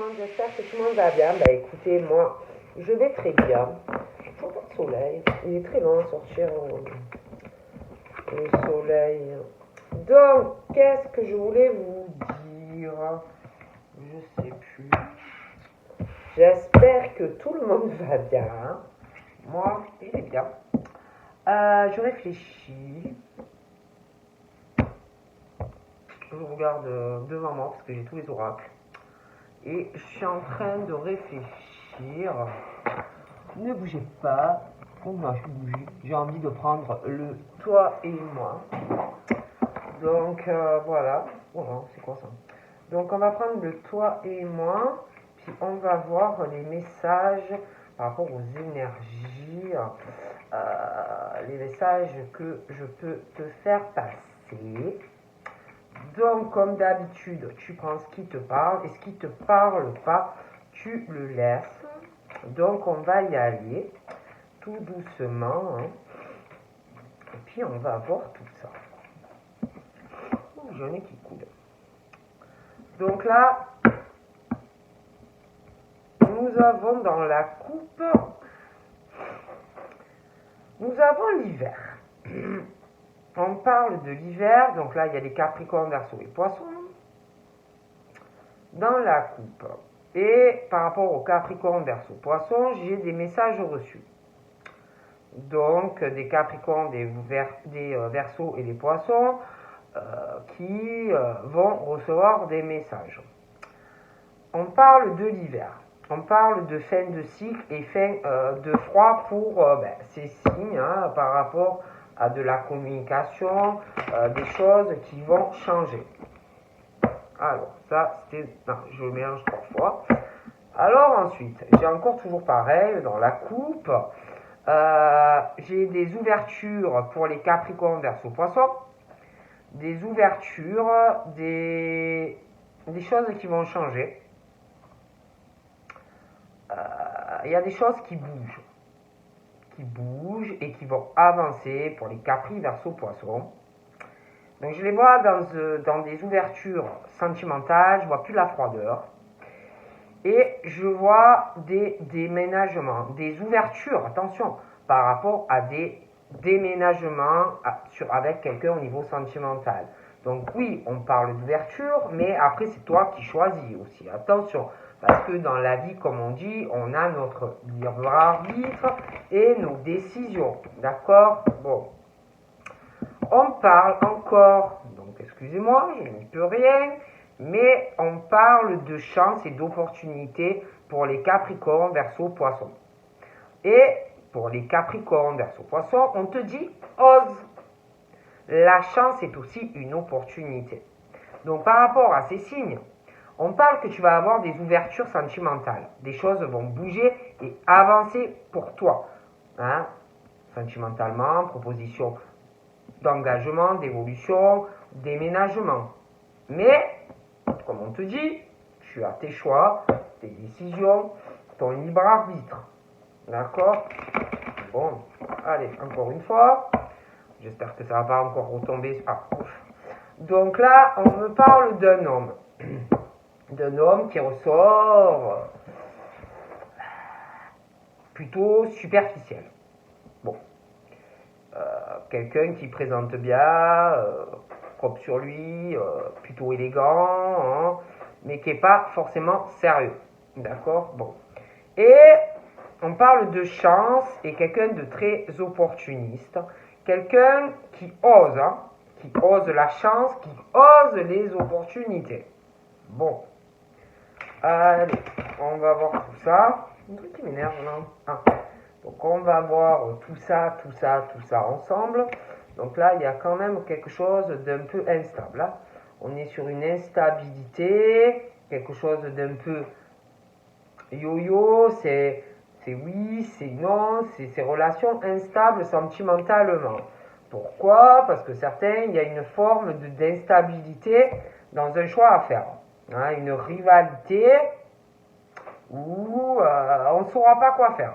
monde, j'espère que tout le monde va bien. Bah écoutez, moi, je vais très bien. Je vois pas de soleil. Il est très long à sortir le soleil. Donc, qu'est-ce que je voulais vous dire? Je sais plus. J'espère que tout le monde va bien. Moi, je vais bien. Je réfléchis. Je regarde devant moi parce que j'ai tous les oracles. Et je suis en train de réfléchir. Ne bougez pas. Moi, je bouge. J'ai envie de prendre le toi et moi. Donc, voilà. Voilà, c'est quoi ça? Donc, on va prendre le toi et moi. Puis, on va voir les messages par rapport aux énergies. Les messages que je peux te faire passer. Donc, comme d'habitude, tu prends ce qui te parle et ce qui ne te parle pas, tu le laisses. Donc, on va y aller tout doucement. Hein. Et puis, on va voir tout ça. Oh, j'en ai qui coule. Donc là, nous avons dans la coupe, nous avons l'hiver. On parle de l'hiver, donc là, il y a les Capricornes, Verseaux et Poissons dans la coupe. Et par rapport aux Capricornes, Verseaux, Poissons, j'ai des messages reçus. Donc, des Capricornes, des Verseaux et des Poissons qui vont recevoir des messages. On parle de l'hiver. On parle de fin de cycle et fin de froid pour ces signes hein, par rapport à de la communication, des choses qui vont changer. Alors, ça, c'était... Non, je mélange 3 fois. Alors ensuite, j'ai encore toujours pareil dans la coupe. J'ai des ouvertures pour les Capricornes, Verseaux, Poissons. Des ouvertures, des choses qui vont changer. Il y a des choses qui bougent et qui vont avancer pour les Capri, Verseaux, Poissons. Donc je les vois dans des ouvertures sentimentales, je vois plus la froideur. Et je vois des déménagements, des ouvertures, attention, par rapport à des déménagements avec quelqu'un au niveau sentimental. Donc oui, on parle d'ouverture, mais après c'est toi qui choisis aussi. Attention, parce que dans la vie, comme on dit, on a notre libre arbitre et nos décisions. D'accord? Bon. On parle encore, donc excusez-moi, je n'y peux rien, mais on parle de chance et d'opportunité pour les Capricornes, Verseaux, Poissons. Et pour les Capricornes, Verseaux, Poissons, on te dit ose. La chance est aussi une opportunité. Donc par rapport à ces signes, on parle que tu vas avoir des ouvertures sentimentales. Des choses vont bouger et avancer pour toi. Hein? Sentimentalement, proposition d'engagement, d'évolution, déménagement. Mais, comme on te dit, tu as tes choix, tes décisions, ton libre arbitre. D'accord? Bon, allez, encore une fois. J'espère que ça ne va pas encore retomber. Ah, ouf. Donc là, on me parle d'un homme. D'un homme qui ressort plutôt superficiel. Bon. Quelqu'un qui présente bien, propre sur lui, plutôt élégant, hein, mais qui n'est pas forcément sérieux. D'accord? Bon. Et on parle de chance et quelqu'un de très opportuniste. Quelqu'un qui ose, hein, qui ose la chance, qui ose les opportunités. Bon. Allez, on va voir tout ça. Un truc qui m'énerve, non? Ah. Donc on va voir tout ça ensemble. Donc là, il y a quand même quelque chose d'un peu instable. Là. On est sur une instabilité, quelque chose d'un peu yo-yo, c'est oui, c'est non, c'est ces relations instables sentimentalement. Pourquoi? Parce que certains, il y a une forme d'instabilité dans un choix à faire. Hein, une rivalité où on ne saura pas quoi faire.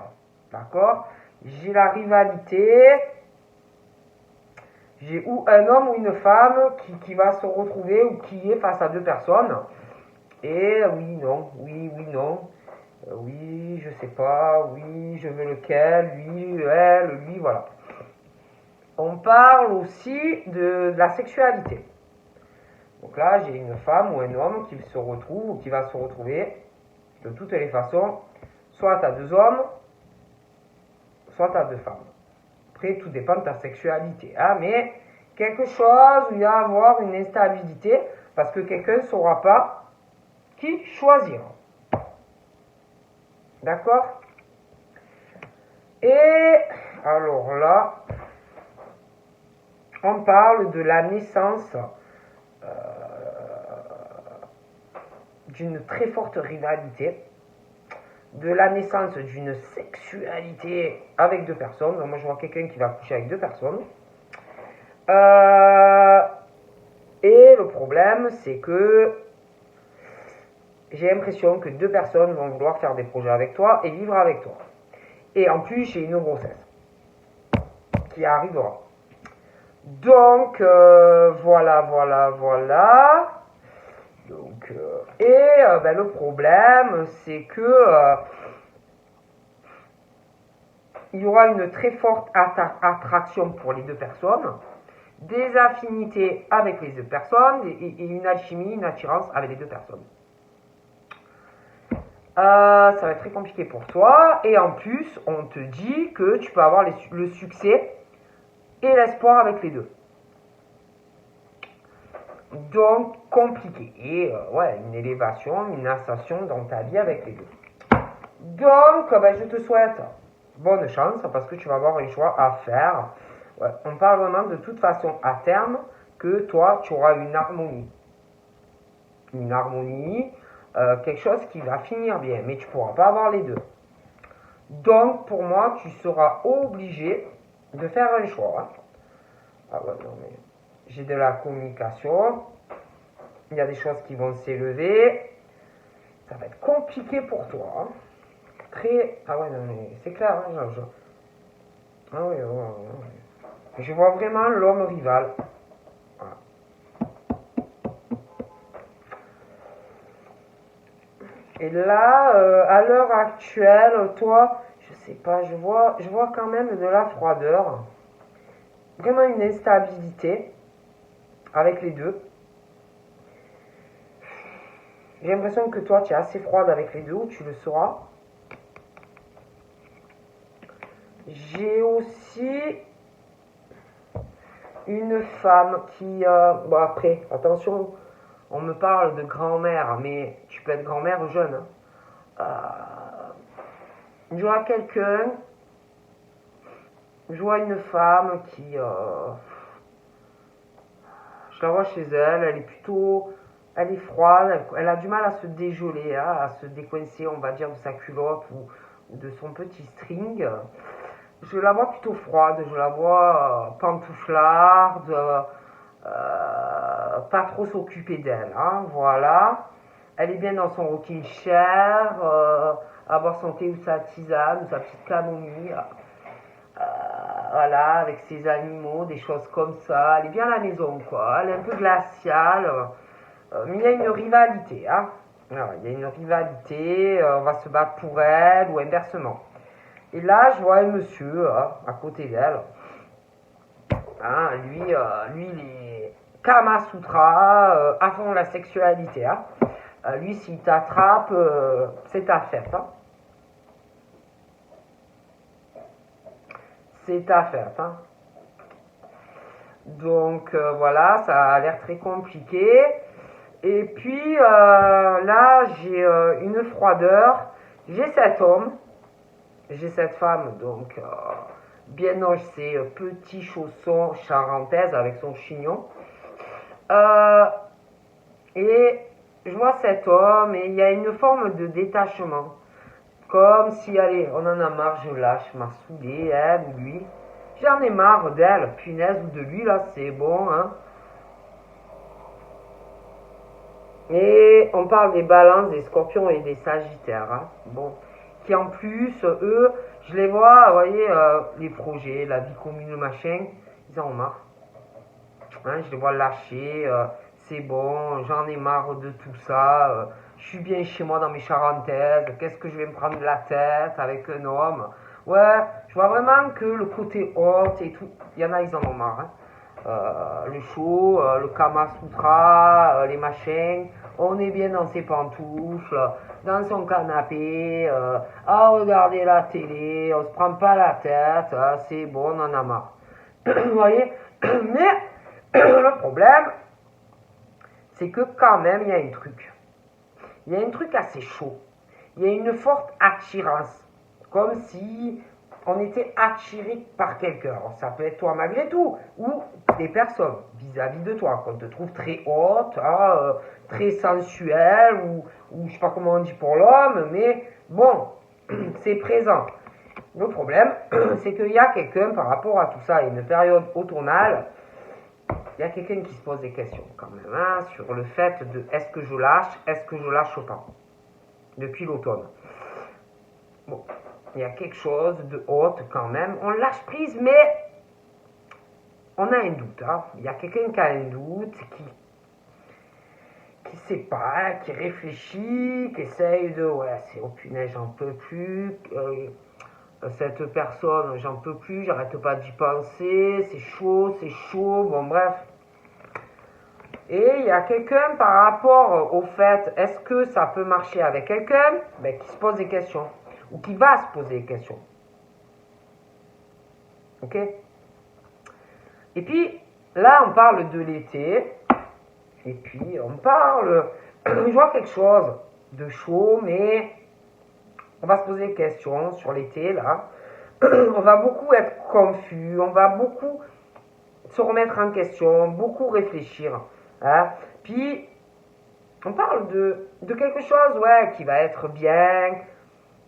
D'accord? J'ai la rivalité, j'ai ou un homme ou une femme qui va se retrouver ou qui est face à deux personnes Et oui, non, oui, oui, non. Oui, je sais pas, oui, je veux lequel, lui, elle, lui, voilà. On parle aussi de la sexualité. Donc là, j'ai une femme ou un homme qui se retrouve ou qui va se retrouver de toutes les façons. Soit tu as deux hommes, soit tu as deux femmes. Après, tout dépend de ta sexualité. Hein, mais quelque chose où il va y avoir une instabilité parce que quelqu'un ne saura pas qui choisir. D'accord? Et alors là, on parle de la naissance d'une très forte rivalité, de la naissance d'une sexualité avec deux personnes. Donc moi, je vois quelqu'un qui va coucher avec deux personnes. Et le problème, c'est que j'ai l'impression que deux personnes vont vouloir faire des projets avec toi et vivre avec toi. Et en plus, j'ai une grossesse qui arrivera. Donc, voilà, voilà, voilà. Donc, ben, le problème, c'est que il y aura une très forte attraction pour les deux personnes, des affinités avec les deux personnes et une alchimie, une attirance avec les deux personnes. Ça va être très compliqué pour toi et en plus, on te dit que tu peux avoir le succès et l'espoir avec les deux. Donc, compliqué. Et ouais, une élévation, une ascension dans ta vie avec les deux. Donc, ben, je te souhaite bonne chance parce que tu vas avoir un choix à faire. Ouais, on parle vraiment de toute façon à terme que toi, tu auras une harmonie. Une harmonie, quelque chose qui va finir bien, mais tu ne pourras pas avoir les deux. Donc, pour moi, tu seras obligé de faire un choix. Hein. Ah ouais, non, mais j'ai de la communication. Il y a des choses qui vont s'élever. Ça va être compliqué pour toi. Hein. Très. Ah ouais, non, mais c'est clair. Hein, Ah oui, ouais, ouais. Je vois vraiment l'homme rival. Voilà. Et là, à l'heure actuelle, toi, je sais pas, je vois quand même de la froideur. Vraiment une instabilité avec les deux. J'ai l'impression que toi, tu es assez froide avec les deux, ou tu le seras. J'ai aussi une femme qui... bon, après, attention, on me parle de grand-mère, mais tu peux être grand-mère jeune. Je vois quelqu'un, je vois une femme qui... je la vois chez elle, elle est plutôt... Elle est froide, elle a du mal à se dégeler, hein, à se décoincer, on va dire, de sa culotte ou de son petit string. Je la vois plutôt froide, je la vois pantouflarde, pas trop s'occuper d'elle, hein, voilà. Elle est bien dans son rocking chair, à boire son thé ou sa tisane ou sa petite camomille, voilà, avec ses animaux, des choses comme ça. Elle est bien à la maison, quoi. Elle est un peu glaciale, mais il y a une rivalité, hein. Alors, il y a une rivalité, on va se battre pour elle ou inversement. Et là, je vois un monsieur à côté d'elle. Hein, lui, il est Kama Sutra, à fond la sexualité. Hein. Lui, s'il t'attrape, c'est ta fête. Hein. C'est ta fête. Hein. Donc voilà, ça a l'air très compliqué. Et puis là, j'ai une froideur. J'ai cet homme, j'ai cette femme, donc bien noche, c'est petit chausson charentaise avec son chignon. Et je vois cet homme et il y a une forme de détachement. Comme si, allez, on en a marre, je lâche, m'a saoulé, elle ou lui. J'en ai marre d'elle, punaise, ou de lui, là, c'est bon, hein. Et on parle des balances, des scorpions et des sagittaires, hein. Bon. Qui en plus, eux, je les vois, vous voyez, les projets, la vie commune, le machin, ils en ont marre. Hein, je les vois lâcher, c'est bon, j'en ai marre de tout ça, je suis bien chez moi dans mes charentaises, qu'est-ce que je vais me prendre la tête avec un homme? Ouais, je vois vraiment que le côté haute et tout, il y en a, ils en ont marre. Hein. Le show, le Kama Sutra, les machins, on est bien dans ses pantoufles, dans son canapé, à regarder la télé, on se prend pas la tête, c'est bon, on en a marre. Vous voyez? Mais le problème, c'est que quand même, il y a un truc. Il y a un truc assez chaud. Il y a une forte attirance. Comme si on était attiré par quelqu'un. Alors, ça peut être toi malgré tout. Ou des personnes vis-à-vis de toi. Qu'on te trouve très haute, très sensuelle. Ou je sais pas comment on dit pour l'homme. Mais bon, c'est présent. Le problème, c'est qu'il y a quelqu'un par rapport à tout ça. Une période automnale. Il y a quelqu'un qui se pose des questions quand même hein, sur le fait de est-ce que je lâche pas depuis l'automne. Bon, il y a quelque chose de haute quand même. On lâche prise, mais on a un doute. Hein. Il y a quelqu'un qui a un doute, qui sait pas, qui réfléchit, qui essaye de ouais, c'est oh punaise, j'en peux plus. Cette personne, j'en peux plus, j'arrête pas d'y penser, c'est chaud, bon bref. Et il y a quelqu'un par rapport au fait, est-ce que ça peut marcher avec quelqu'un, ben, qui se pose des questions, ou qui va se poser des questions. Ok? Et puis, là, on parle de l'été, et puis on parle, je vois quelque chose de chaud, mais on va se poser des questions sur l'été, là. On va beaucoup être confus, on va beaucoup se remettre en question, beaucoup réfléchir. Hein. Puis, on parle de quelque chose, ouais, qui va être bien.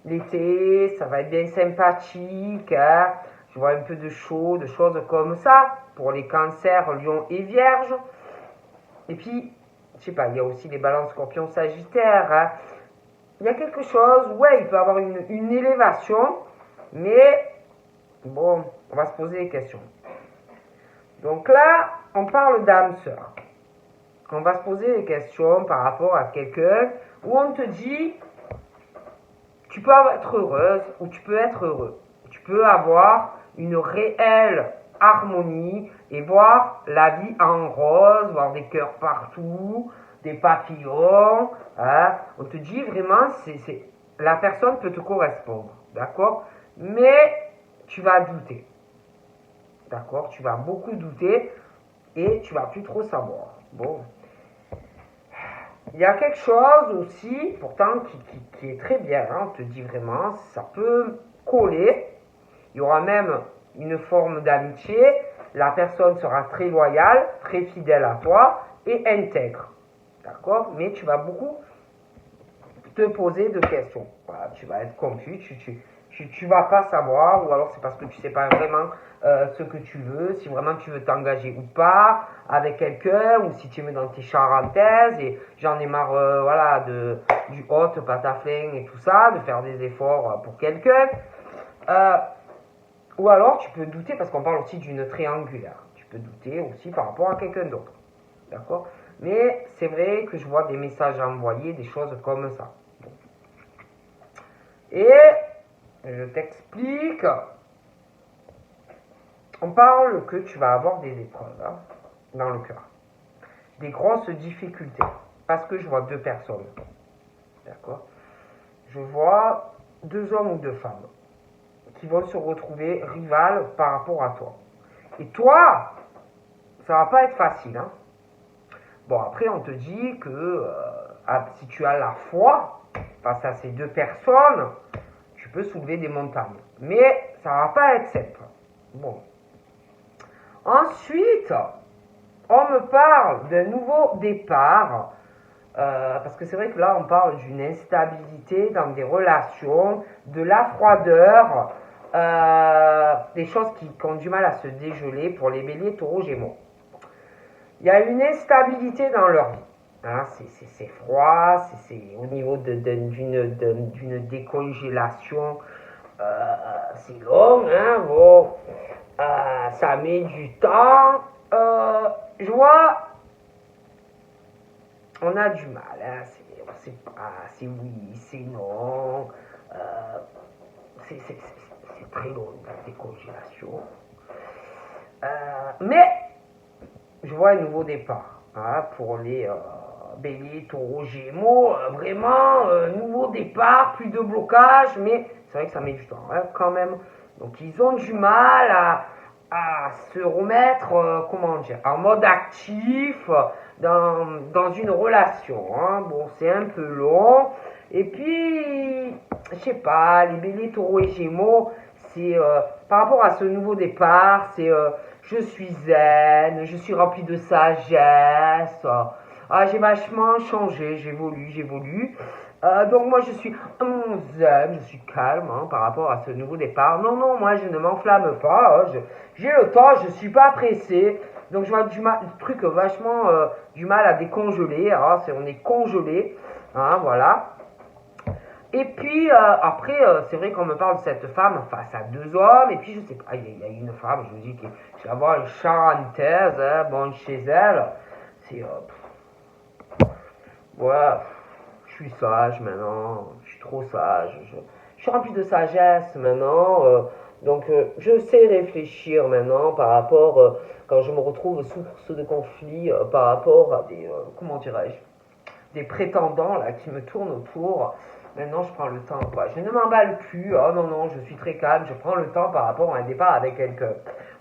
L'été, ça va être bien sympathique. Hein. Je vois un peu de chaud, de choses comme ça. Pour les cancers, lion et vierge. Et puis, je sais pas, il y a aussi les balances scorpions sagittaires. Hein. Il y a quelque chose, ouais, il peut y avoir une élévation. Mais, bon, on va se poser des questions. Donc là, on parle d'âme sœur. On va se poser des questions par rapport à quelqu'un où on te dit tu peux être heureuse ou tu peux être heureux. Tu peux avoir une réelle harmonie et voir la vie en rose, voir des cœurs partout, des papillons. Hein. On te dit vraiment, la personne peut te correspondre, d'accord? Mais tu vas douter, d'accord? Tu vas beaucoup douter et tu vas plus trop savoir. Bon. Il y a quelque chose aussi, pourtant, qui est très bien, hein, on te dit vraiment, ça peut coller, il y aura même une forme d'amitié, la personne sera très loyale, très fidèle à toi et intègre, d'accord? Mais tu vas beaucoup te poser de questions, voilà, tu vas être confus, tu vas pas savoir, ou alors c'est parce que tu sais pas vraiment ce que tu veux, si vraiment tu veux t'engager ou pas avec quelqu'un, ou si tu es dans tes charentaises, et j'en ai marre voilà, du hot, patafling et tout ça, de faire des efforts pour quelqu'un. Ou alors tu peux douter, parce qu'on parle aussi d'une triangulaire, tu peux douter aussi par rapport à quelqu'un d'autre, d'accord? Mais c'est vrai que je vois des messages envoyés, des choses comme ça. Bon. Et je t'explique. On parle que tu vas avoir des épreuves hein, dans le cœur. Des grosses difficultés. Parce que je vois deux personnes. D'accord? Je vois deux hommes ou deux femmes qui vont se retrouver rivales par rapport à toi. Et toi, ça va pas être facile. Hein? Bon, après, on te dit que si tu as la foi face à ces deux personnes, tu peux soulever des montagnes. Mais ça va pas être simple. Bon. Ensuite, on me parle d'un nouveau départ, parce que c'est vrai que là, on parle d'une instabilité dans des relations, de la froideur, des choses qui ont du mal à se dégeler pour les béliers, taureaux, gémeaux. Il y a une instabilité dans leur vie. Hein, c'est froid, c'est au niveau d'une décongélation, c'est long, hein, bon, ça met du temps. Je vois on a du mal, hein, on sait pas, c'est oui, c'est non, c'est très long, la décongélation. Mais je vois un nouveau départ hein, pour les béliers, taureaux, gémeaux. Vraiment, nouveau départ, plus de blocage, mais c'est vrai que ça met du temps hein, quand même. Donc ils ont du mal à se remettre, comment dire, en mode actif dans une relation. Hein. Bon, c'est un peu long. Et puis, je sais pas, les béliers, taureaux et gémeaux, c'est par rapport à ce nouveau départ, c'est je suis zen, je suis rempli de sagesse. J'ai vachement changé, j'évolue. Donc moi je suis zen, je suis calme hein, par rapport à ce nouveau départ. Non, non, moi je ne m'enflamme pas. J'ai le temps, je suis pas pressé. Donc je vois du truc vachement du mal à décongeler. Hein, on est congelé. Hein, voilà. Et puis après, c'est vrai qu'on me parle de cette femme face à deux hommes, et puis je sais pas, il y a une femme, je vous dis, je la vois une charentaise, hein, bon, chez elle, c'est, ouais, je suis sage maintenant, je suis trop sage, je suis rempli de sagesse maintenant, donc je sais réfléchir maintenant par rapport, quand je me retrouve source de conflit, par rapport à des, comment dirais-je, des prétendants là qui me tournent autour. Maintenant, je prends le temps, quoi. Je ne m'emballe plus. Oh non, non, je suis très calme. Je prends le temps par rapport à un départ avec quelqu'un.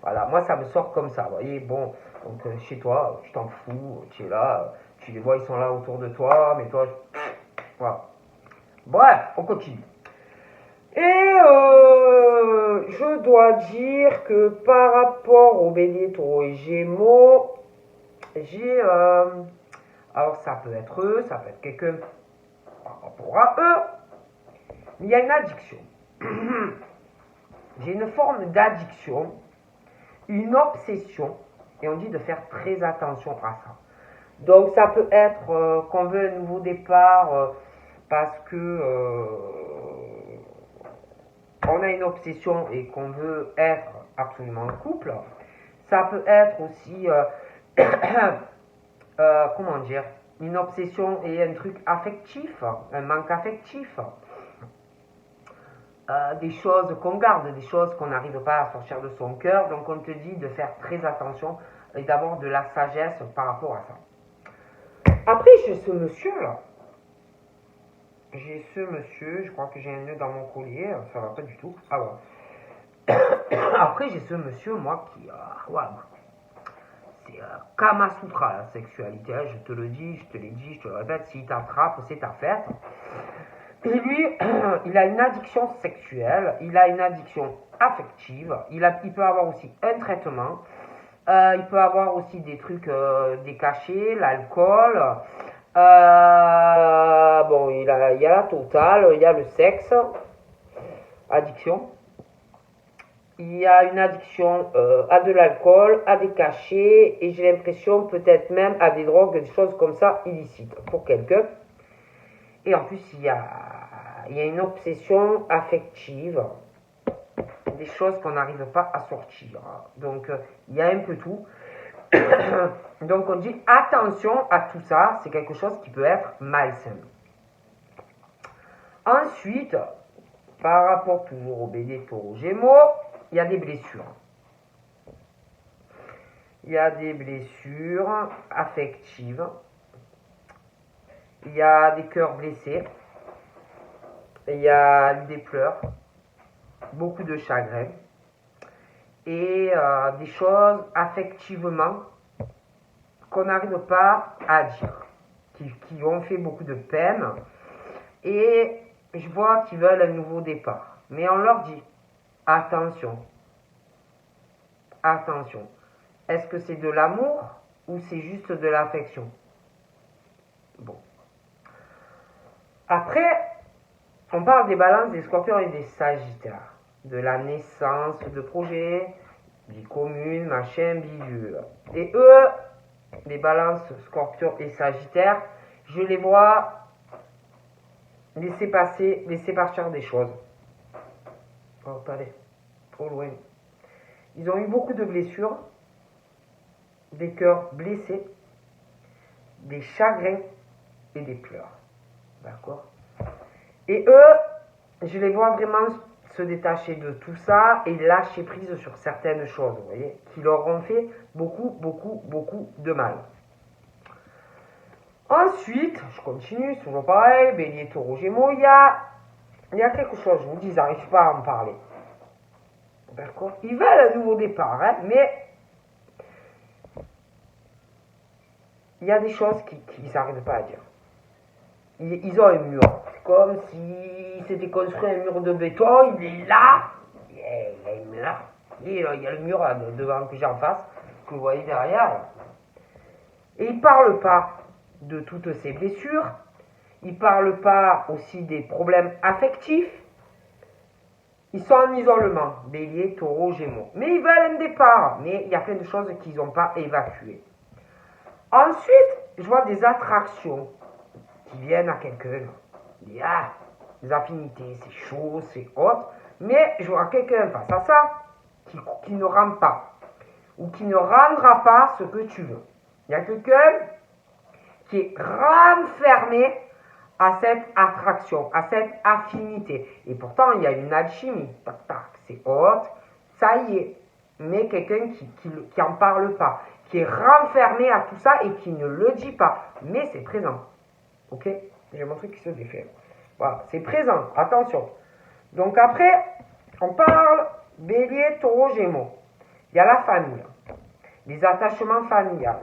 Voilà, moi, ça me sort comme ça. Vous voyez, bon, donc chez toi, tu t'en fous. Tu es là, tu les vois, ils sont là autour de toi. Mais toi, voilà. Bref, on continue. Et je dois dire que par rapport au bélier, taureau et gémeaux, j'ai. Alors, ça peut être eux, ça peut être quelqu'un par rapport à eux. Il y a une addiction. J'ai une forme d'addiction, une obsession, et on dit de faire très attention à ça. Donc ça peut être qu'on veut un nouveau départ parce que on a une obsession et qu'on veut être absolument en couple. Ça peut être aussi, comment dire, une obsession et un truc affectif, un manque affectif. Des choses qu'on garde, des choses qu'on n'arrive pas à sortir de son cœur. Donc on te dit de faire très attention et d'avoir de la sagesse par rapport à ça. Après, j'ai ce monsieur là. J'ai ce monsieur, je crois que j'ai un nœud dans mon collier, ça va pas du tout. Ah ouais. Après, j'ai ce monsieur, moi, qui. Ouais, c'est Kama Sutra, la sexualité. Hein, je te le dis, je te l'ai dit, je te le répète, s'il t'attrape, c'est ta fête. Et lui, il a une addiction sexuelle, il a une addiction affective, il peut avoir aussi un traitement, il peut avoir aussi des trucs, des cachets, l'alcool. Bon, il y a la totale, il y a le sexe, addiction. Il y a une addiction à de l'alcool, à des cachets, et j'ai l'impression peut-être même à des drogues, des choses comme ça illicites pour quelqu'un. Et en plus, il y a une obsession affective, des choses qu'on n'arrive pas à sortir. Donc, il y a un peu tout. Donc, on dit attention à tout ça, c'est quelque chose qui peut être malsain. Ensuite, par rapport toujours au bélier, taureau, gémeaux, il y a des blessures. Il y a des blessures affectives. Il y a des cœurs blessés. Il y a des pleurs. Beaucoup de chagrin. Et des choses affectivement qu'on n'arrive pas à dire, qui ont fait beaucoup de peine. Et je vois qu'ils veulent un nouveau départ. Mais on leur dit, attention, attention. Est-ce que c'est de l'amour ou c'est juste de l'affection? Bon. Après, on parle des balances, des scorpions et des sagittaires. De la naissance de projets, vie commune, machin, bidule. Et eux, les balances, scorpions et sagittaires, je les vois laisser passer, laisser partir des choses. Oh, pas aller trop loin. Ils ont eu beaucoup de blessures, des cœurs blessés, des chagrins, et des pleurs. D'accord? Et eux, je les vois vraiment se détacher de tout ça et lâcher prise sur certaines choses, vous voyez, qui leur ont fait beaucoup de mal. Ensuite, je continue, toujours pareil, Bélier, Taureau, Gémeaux, il y a quelque chose, je vous dis, ils n'arrivent pas à en parler. D'accord? Ils veulent un nouveau départ, hein, mais il y a des choses qu'ils n'arrivent pas à dire. Ils ont un mur. C'est comme s'ils s'étaient construit un mur de béton, il est là, il y a un mur. Il y a le mur devant que j'ai en face, que vous voyez derrière. Et ils ne parlent pas de toutes ces blessures, ils ne parlent pas aussi des problèmes affectifs. Ils sont en isolement, Bélier, Taureau, Gémeaux. Mais ils veulent un départ, mais il y a plein de choses qu'ils n'ont pas évacuées. Ensuite, je vois des attractions qui viennent à quelqu'un. Des affinités, c'est chaud, c'est hot. Mais je vois quelqu'un face à ça qui ne rend pas. Ou qui ne rendra pas ce que tu veux. Il y a quelqu'un qui est renfermé à cette attraction, à cette affinité. Et pourtant, il y a une alchimie. Tac, tac, c'est hot, ça y est. Mais quelqu'un qui en parle pas, qui est renfermé à tout ça et qui ne le dit pas. Mais c'est présent. Ok? J'ai mon truc qui se défait. Voilà, c'est présent. Attention. Donc après, on parle Bélier, Taureau, Gémeaux. Il y a la famille. Les attachements familiales.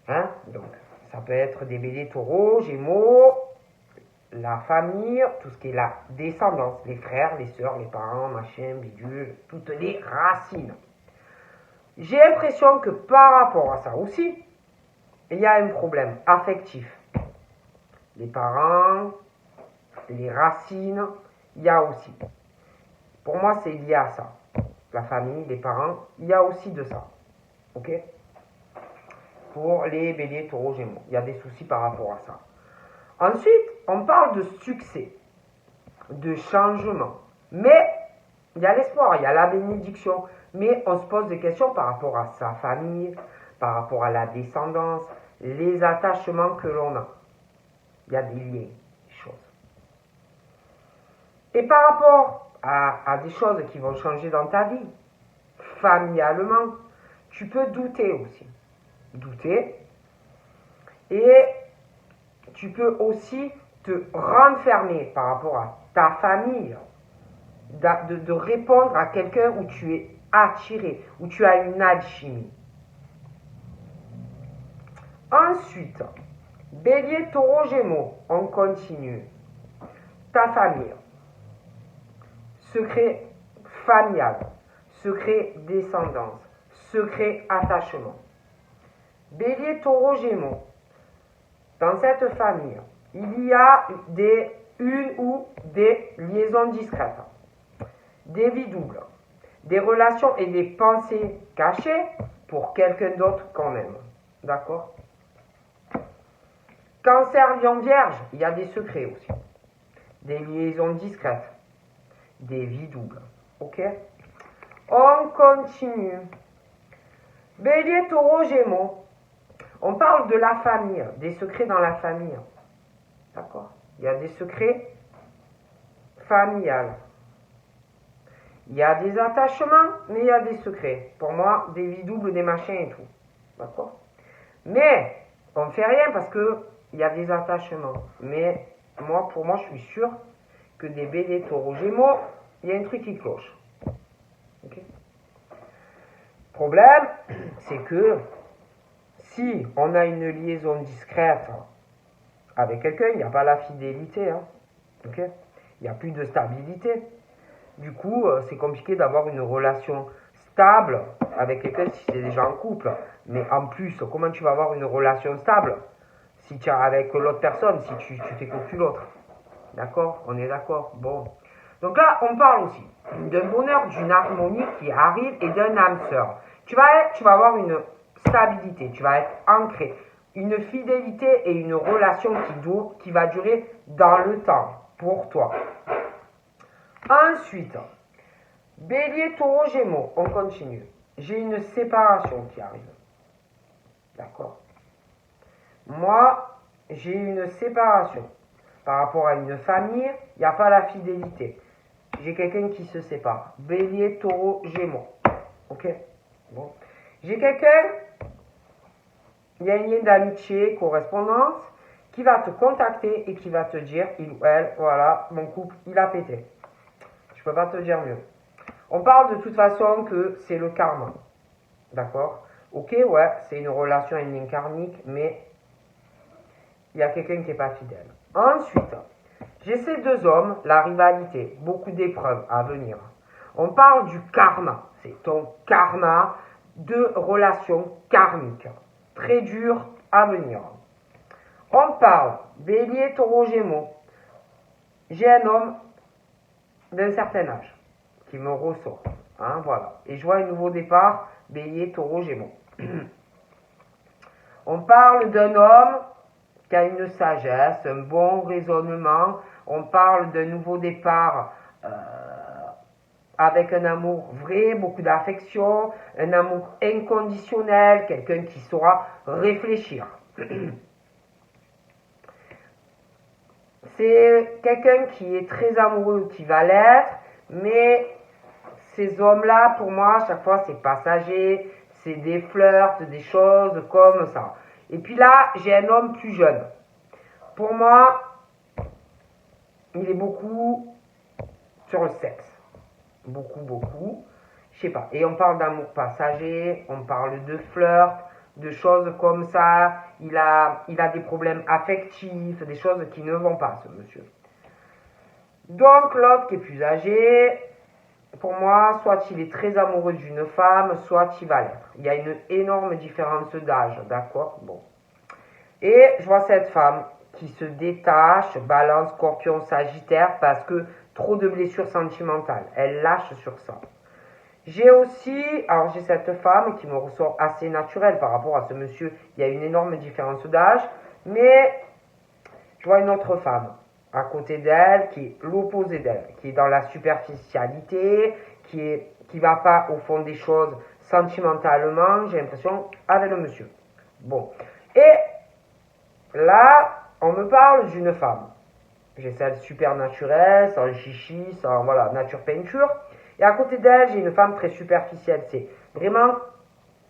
Hein? Donc, ça peut être des Béliers, Taureaux, Gémeaux, la famille, tout ce qui est la descendance, les frères, les sœurs, les parents, machin, bidule, toutes les racines. J'ai l'impression que par rapport à ça aussi, il y a un problème affectif. Les parents, les racines, il y a aussi. Pour moi, c'est lié à ça. La famille, les parents, il y a aussi de ça. Ok? Pour les Béliers, Taureaux, Gémeaux. Il y a des soucis par rapport à ça. Ensuite, on parle de succès, de changement. Mais il y a l'espoir, il y a la bénédiction. Mais on se pose des questions par rapport à sa famille, par rapport à la descendance, les attachements que l'on a. Il y a des liens, des choses. Et par rapport à des choses qui vont changer dans ta vie, familialement, tu peux douter aussi. Douter. Et tu peux aussi te renfermer par rapport à ta famille, de répondre à quelqu'un où tu es attiré, où tu as une alchimie. Ensuite, Bélier, Taureau, Gémeaux, on continue. Ta famille, secret familial, secret descendance, secret attachement. Bélier, Taureau, Gémeaux, dans cette famille, il y a une ou des liaisons discrètes, des vies doubles, des relations et des pensées cachées pour quelqu'un d'autre qu'on aime. D'accord? Cancer, Lion, Vierge, il y a des secrets aussi. Des liaisons discrètes, des vies doubles. Ok? On continue. Bélier, Taureau, Gémeaux. On parle de la famille, des secrets dans la famille. D'accord? Il y a des secrets familiales. Il y a des attachements, mais il y a des secrets. Pour moi, des vies doubles, des machins et tout. D'accord? Mais, on ne fait rien parce qu'il y a des attachements. Mais, pour moi, je suis sûr que des Béliers, Taureaux, Gémeaux, il y a un truc qui cloche. Ok? Problème, c'est que si on a une liaison discrète avec quelqu'un, il n'y a pas la fidélité. Hein. Okay? Il n'y a plus de stabilité. Du coup, c'est compliqué d'avoir une relation stable avec quelqu'un si c'est déjà en couple. Mais en plus, comment tu vas avoir une relation stable si tu es avec l'autre personne, si tu fais que tu l'autre? D'accord? On est d'accord? Bon. Donc là, on parle aussi d'un bonheur, d'une harmonie qui arrive et d'un âme sœur. Tu vas avoir une stabilité, tu vas être ancré, une fidélité et une relation qui va durer dans le temps pour toi. Ensuite, Bélier, Taureau, Gémeaux, on continue. J'ai une séparation qui arrive. D'accord? Moi, j'ai une séparation. Par rapport à une famille, il n'y a pas la fidélité. J'ai quelqu'un qui se sépare. Bélier, taureau, gémeaux. Ok. Bon. J'ai quelqu'un, il y a une lien d'amitié, correspondance, qui va te contacter et qui va te dire, il ou elle, voilà, mon couple, il a pété. Je peux pas te dire mieux. On parle de toute façon que c'est le karma. D'accord? Ok, ouais, c'est une relation, une ligne karmique, mais il y a quelqu'un qui n'est pas fidèle. Ensuite, j'ai ces deux hommes, la rivalité, beaucoup d'épreuves à venir. On parle du karma. C'est ton karma de relations karmiques. Très dur à venir. On parle bélier, taureau, gémeaux. J'ai un homme d'un certain âge qui me ressort. Hein, voilà. Et je vois un nouveau départ, bélier, taureau, gémeaux. On parle d'un homme qui a une sagesse, un bon raisonnement. On parle d'un nouveau départ avec un amour vrai, beaucoup d'affection, un amour inconditionnel, quelqu'un qui saura réfléchir. C'est quelqu'un qui est très amoureux, qui va l'être, mais ces hommes-là, pour moi, à chaque fois, c'est passager, c'est des flirts, des choses comme ça. Et puis là, j'ai un homme plus jeune. Pour moi, il est beaucoup sur le sexe. Beaucoup. Je sais pas. Et on parle d'amour passager, on parle de flirt, de choses comme ça. Il a des problèmes affectifs, des choses qui ne vont pas, ce monsieur. Donc, l'autre qui est plus âgé, pour moi, soit il est très amoureux d'une femme, soit il va l'être. Il y a une énorme différence d'âge, d'accord? Bon. Et je vois cette femme qui se détache, balance, scorpion, sagittaire, parce que trop de blessures sentimentales. Elle lâche sur ça. J'ai aussi, alors j'ai cette femme qui me ressort assez naturelle par rapport à ce monsieur. Il y a une énorme différence d'âge, mais je vois une autre femme à côté d'elle qui est l'opposé d'elle, qui est dans la superficialité, qui va pas au fond des choses sentimentalement, j'ai l'impression, avec le monsieur. Bon. Et là, on me parle d'une femme. J'ai celle super naturelle, sans chichi, sans voilà, nature peinture. Et à côté d'elle, j'ai une femme très superficielle. C'est vraiment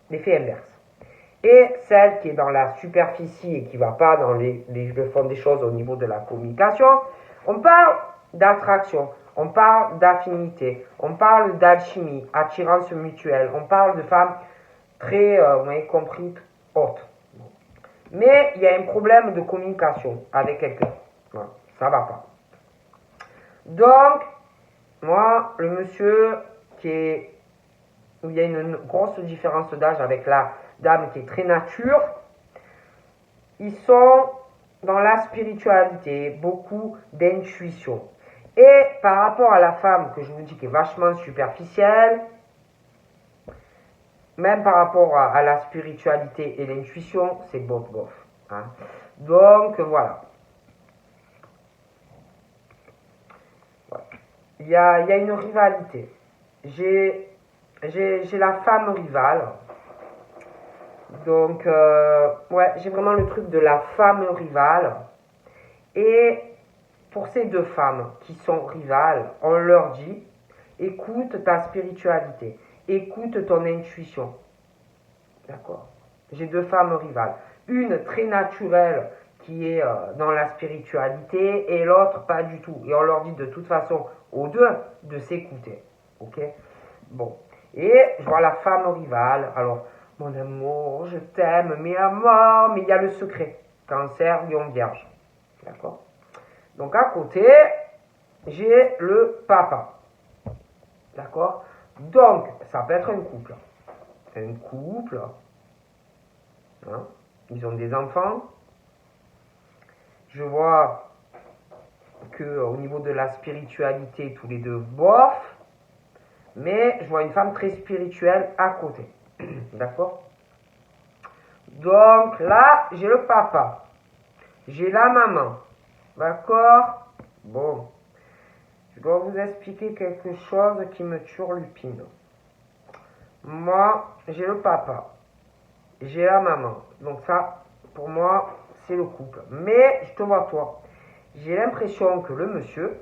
l'effet inverse. Et celle qui est dans la superficie et qui ne va pas dans le fond des choses au niveau de la communication, on parle d'attraction, on parle d'affinité, on parle d'alchimie, attirance mutuelle, on parle de femmes très, vous m'avez compris, hautes. Mais il y a un problème de communication avec quelqu'un. Voilà, ça va pas. Donc, moi, le monsieur où il y a une grosse différence d'âge avec la dame qui est très nature, ils sont dans la spiritualité, beaucoup d'intuition. Et par rapport à la femme que je vous dis qui est vachement superficielle, même par rapport à la spiritualité et l'intuition, c'est bof. Hein. Donc voilà. Il y a une rivalité. J'ai la femme rivale. Donc, ouais, j'ai vraiment le truc de la femme rivale. Et pour ces deux femmes qui sont rivales, on leur dit, écoute ta spiritualité, écoute ton intuition. D'accord? J'ai deux femmes rivales. Une très naturelle qui est dans la spiritualité et l'autre pas du tout. Et on leur dit de toute façon aux deux de s'écouter. Ok? Bon. Et je vois la femme rivale. Alors, mon amour, je t'aime, mais à mort, mais il y a le secret. Cancer, lion, vierge. D'accord? Donc à côté, j'ai le papa. D'accord? Donc, ça peut être un couple. Un couple. Hein? Ils ont des enfants. Je vois que au niveau de la spiritualité, tous les deux, bof. Mais je vois une femme très spirituelle à côté. D'accord? Donc là, j'ai le papa. J'ai la maman. D'accord? Bon. Je dois vous expliquer quelque chose qui me turlupine. Moi, j'ai le papa. J'ai la maman. Donc ça, pour moi, c'est le couple. Mais je te vois toi. J'ai l'impression que le monsieur,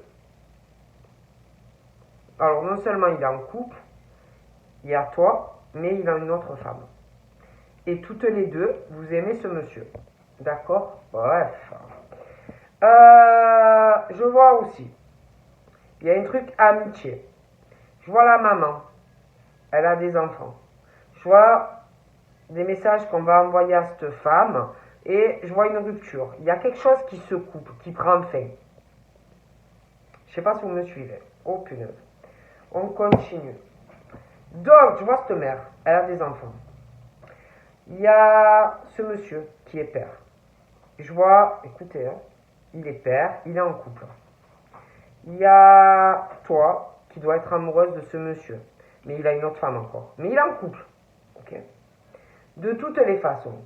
alors non seulement il est en couple, il y a toi, mais il a une autre femme. Et toutes les deux, vous aimez ce monsieur. D'accord? Bref. Je vois aussi, il y a un truc amitié. Je vois la maman, elle a des enfants. Je vois des messages qu'on va envoyer à cette femme et je vois une rupture. Il y a quelque chose qui se coupe, qui prend fin. Je sais pas si vous me suivez. Oh punaise. On continue. Donc, je vois cette mère, elle a des enfants. Il y a ce monsieur qui est père. Je vois, écoutez, hein, il est père, il est en couple. Il y a toi qui dois être amoureuse de ce monsieur. Mais il a une autre femme encore. Mais il est en couple. Ok. De toutes les façons,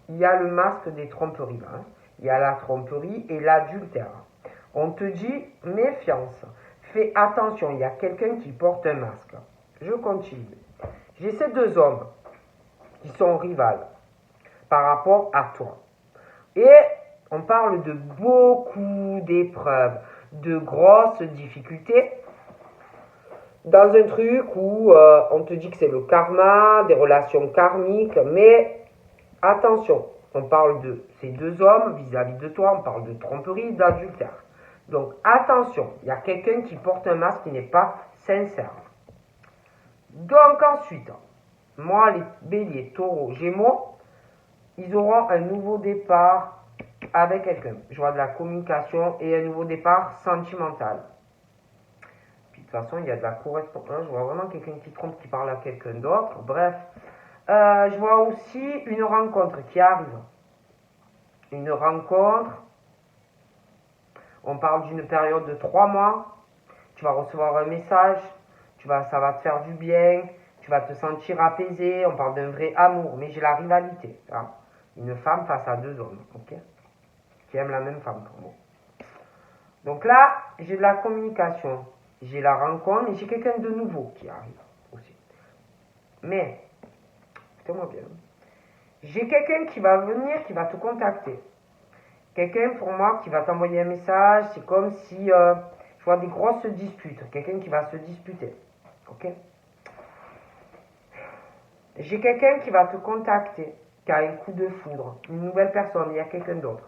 il y a le masque des tromperies. Hein. Il y a la tromperie et l'adultère. On te dit méfiance. Fais attention, il y a quelqu'un qui porte un masque. Je continue. J'ai ces deux hommes qui sont rivales par rapport à toi. Et on parle de beaucoup d'épreuves, de grosses difficultés, dans un truc où on te dit que c'est le karma, des relations karmiques, mais attention, on parle de ces deux hommes vis-à-vis de toi, on parle de tromperie, d'adultère. Donc attention, il y a quelqu'un qui porte un masque qui n'est pas sincère. Donc ensuite, moi les béliers, taureaux, gémeaux, ils auront un nouveau départ avec quelqu'un. Je vois de la communication et un nouveau départ sentimental. Puis de toute façon, il y a de la correspondance. Je vois vraiment quelqu'un qui trompe, qui parle à quelqu'un d'autre. Bref. Je vois aussi une rencontre qui arrive. Une rencontre. On parle d'une période de 3 mois. Tu vas recevoir un message. Ça va te faire du bien. Tu vas te sentir apaisé. On parle d'un vrai amour. Mais j'ai la rivalité. Hein. Une femme face à deux hommes. Ok, qui aiment la même femme pour moi. Donc là, j'ai de la communication. J'ai la rencontre. Et j'ai quelqu'un de nouveau qui arrive aussi. Mais, écoutez-moi bien. J'ai quelqu'un qui va venir, qui va te contacter. Quelqu'un pour moi qui va t'envoyer un message. C'est comme si je vois des grosses disputes. Quelqu'un qui va se disputer. Ok? J'ai quelqu'un qui va te contacter, qui a un coup de foudre. Une nouvelle personne, il y a quelqu'un d'autre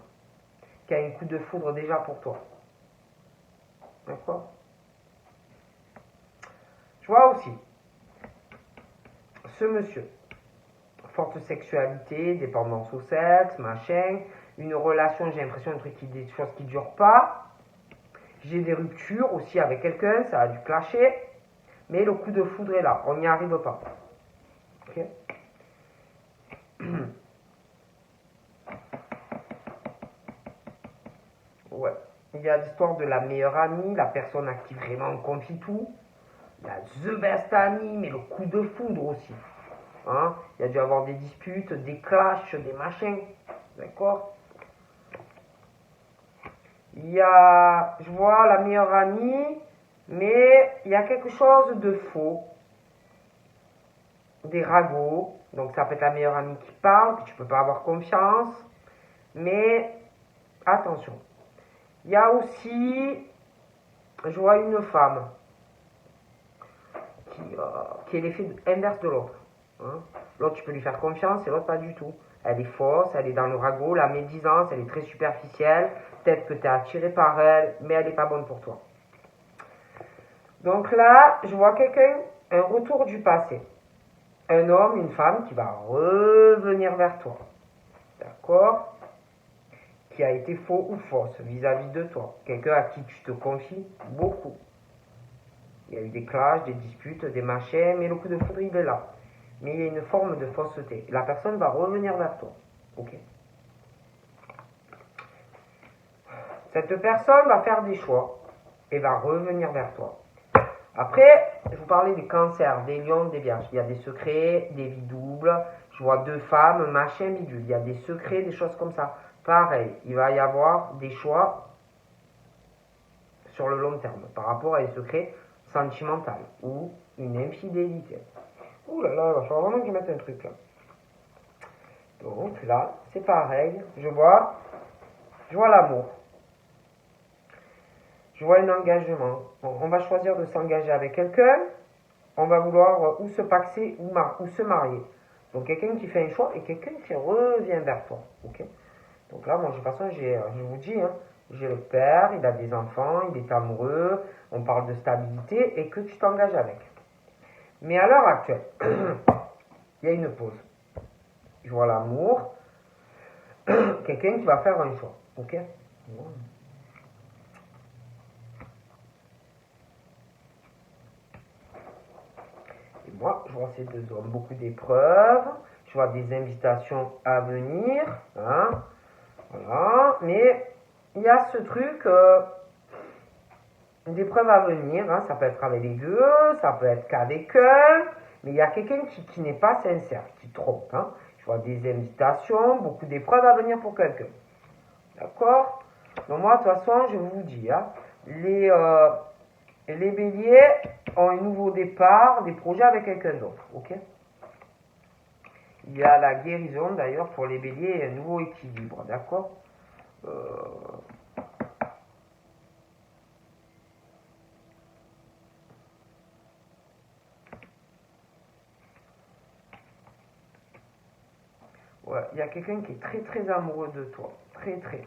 qui a un coup de foudre déjà pour toi. D'accord? Je vois aussi ce monsieur. Forte sexualité, dépendance au sexe, machin, une relation, j'ai l'impression des choses qui ne durent pas. J'ai des ruptures aussi avec quelqu'un, ça a dû clasher, mais le coup de foudre est là, on n'y arrive pas. Ok? Ouais. Il y a l'histoire de la meilleure amie, la personne à qui vraiment on confie tout, la the best amie, mais le coup de foudre aussi. Hein? Il y a dû avoir des disputes, des clashs, des machins. D'accord? Je vois la meilleure amie, mais il y a quelque chose de faux. Des ragots. Donc ça peut être la meilleure amie qui parle, que tu peux pas avoir confiance. Mais attention. Il y a aussi, je vois une femme qui est l'effet inverse de l'autre. Hein? L'autre, tu peux lui faire confiance et l'autre, pas du tout. Elle est fausse, elle est dans le ragot, la médisance, elle est très superficielle. Peut-être que tu es attiré par elle, mais elle n'est pas bonne pour toi. Donc là, je vois quelqu'un, un retour du passé. Un homme, une femme qui va revenir vers toi. D'accord? Qui a été faux ou fausse vis-à-vis de toi. Quelqu'un à qui tu te confies beaucoup. Il y a eu des clashs, des disputes, des machins, mais le coup de foudre, il est là. Mais il y a une forme de fausseté. La personne va revenir vers toi. Ok? Cette personne va faire des choix et va revenir vers toi. Après, je vous parlais des cancers, des lions, des vierges. Il y a des secrets, des vies doubles. Je vois deux femmes, machin, bidule. Il y a des secrets, des choses comme ça. Pareil, il va y avoir des choix sur le long terme par rapport à un secret sentimental ou une infidélité. Ouh là là, il va falloir vraiment que je mette un truc là. Donc là, c'est pareil. Je vois Je vois l'amour. Je vois un engagement. On va choisir de s'engager avec quelqu'un. On va vouloir ou se paxer ou se marier. Donc quelqu'un qui fait un choix et quelqu'un qui revient vers toi. Ok. Donc là, moi, de toute façon, je vous dis, hein, j'ai le père, il a des enfants, il est amoureux, on parle de stabilité et que tu t'engages avec. Mais à l'heure actuelle, il y a une pause. Je vois l'amour, quelqu'un qui va faire un choix. Ok. Et moi, je vois ces deux hommes, beaucoup d'épreuves, je vois des invitations à venir, hein, voilà, mais il y a ce truc, des preuves à venir, hein, ça peut être avec les deux, ça peut être qu'avec un, mais il y a quelqu'un qui n'est pas sincère, qui trompe. Hein. Je vois des invitations, beaucoup d'épreuves à venir pour quelqu'un. D'accord. Donc moi, de toute façon, je vous dis, hein, les béliers ont un nouveau départ, des projets avec quelqu'un d'autre. Ok. Il y a la guérison, d'ailleurs, pour les béliers, et un nouveau équilibre. D'accord. Ouais, il y a quelqu'un qui est très très amoureux de toi. Très très.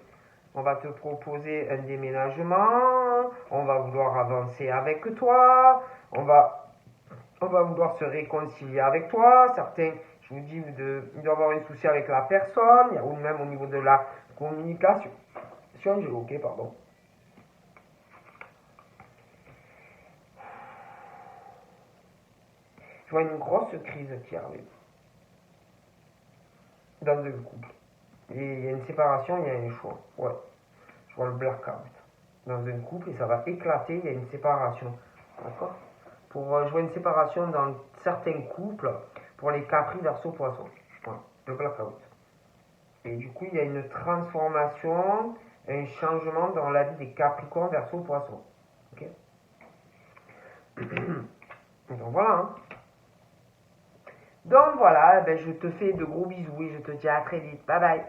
On va te proposer un déménagement. On va vouloir avancer avec toi. On va vouloir se réconcilier avec toi. Certains, je vous dis, il doit y avoir un souci avec la personne. Ou même au niveau de la communication. J'ai ok, pardon. Je vois une grosse crise qui arrive dans le couple. Et il y a une séparation, il y a un choix. Ouais. Je vois le blackout dans un couple et ça va éclater, il y a une séparation. D'accord. Pour jouer une séparation dans certains couples, pour les Capri, Verseau, Poisson. Voilà, le blackout. Et du coup, il y a une transformation, un changement dans la vie des Capricornes, Verseau, Poisson. Ok. Donc voilà. Hein. Donc voilà, ben, je te fais de gros bisous et je te dis à très vite. Bye bye.